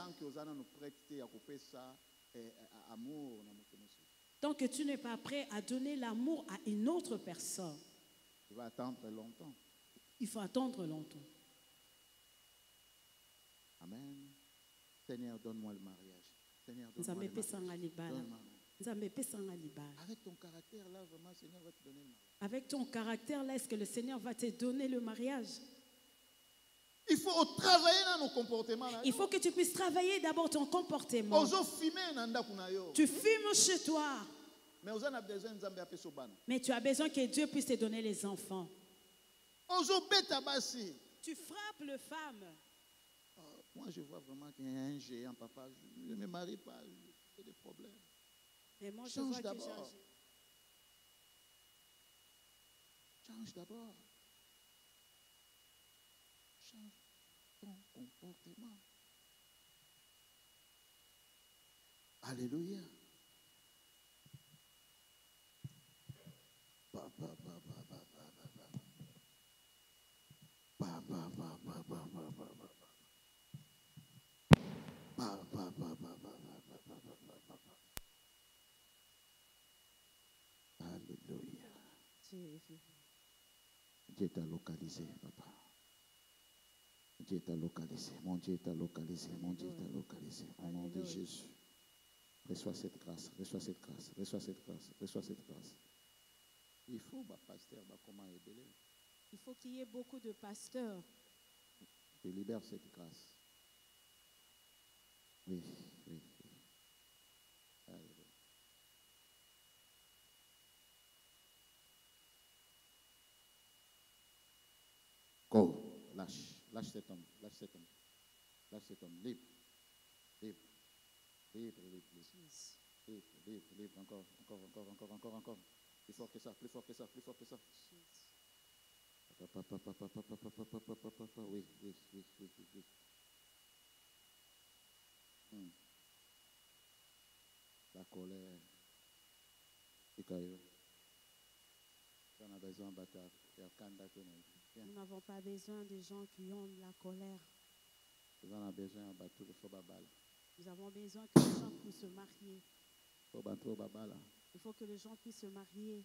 tant que tu n'es pas prêt à donner l'amour à une autre personne. Il va attendre longtemps. Il faut attendre longtemps. Amen. Seigneur, donne-moi le mariage. Seigneur, donne-moi le mariage. Avec ton caractère là, vraiment, le Seigneur va te donner le mariage. Avec ton caractère là, est-ce que le Seigneur va te donner le mariage? Il faut travailler dans nos comportements. Il faut que tu puisses travailler d'abord ton comportement. Tu fumes chez toi. Mais tu as besoin que Dieu puisse te donner les enfants. Tu frappes les femmes. Moi, je vois vraiment qu'il y a un géant, papa. Je ne me marie pas, j'ai des problèmes. Mais moi, je vois que change d'abord. Change ton comportement. Alléluia. Alléluia. Dieu t'a localisé, papa. Dieu t'a localisé. Mon Dieu t'a localisé. Mon Dieu t'a localisé. Au nom de Jésus. Reçois cette grâce. Reçois cette grâce. Reçois cette grâce. Reçois cette grâce. Il faut, pasteur, comment ébeler. Il faut qu'il y ait beaucoup de pasteurs. Je libère cette grâce. Oui, oui, oui. Alléluia. Go, lâche cet homme, lâche cet homme, lâche cet homme, libre, libre, libre, libre, libre, libre, libre, encore, plus fort que ça, plus fort que ça, plus fort que ça. Oui, oui, oui, oui, oui. La colère, on a besoin de bataille. Nous n'avons pas besoin de gens qui ont de la colère. Nous avons besoin que les gens puissent se marier. Il faut que les gens puissent se marier.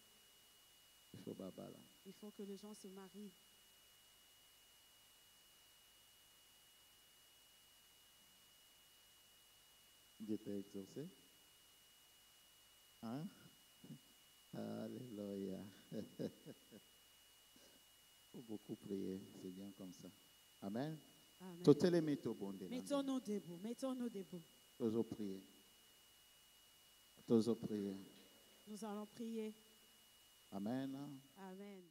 Il faut que les gens se marient. Dieu t'a exaucé. Hein? Alléluia. Il faut beaucoup prier, c'est bien comme ça. Amen. Mettons-nous debout. Mettons-nous debout. Toujours prier. Nous allons prier. Amen. Amen.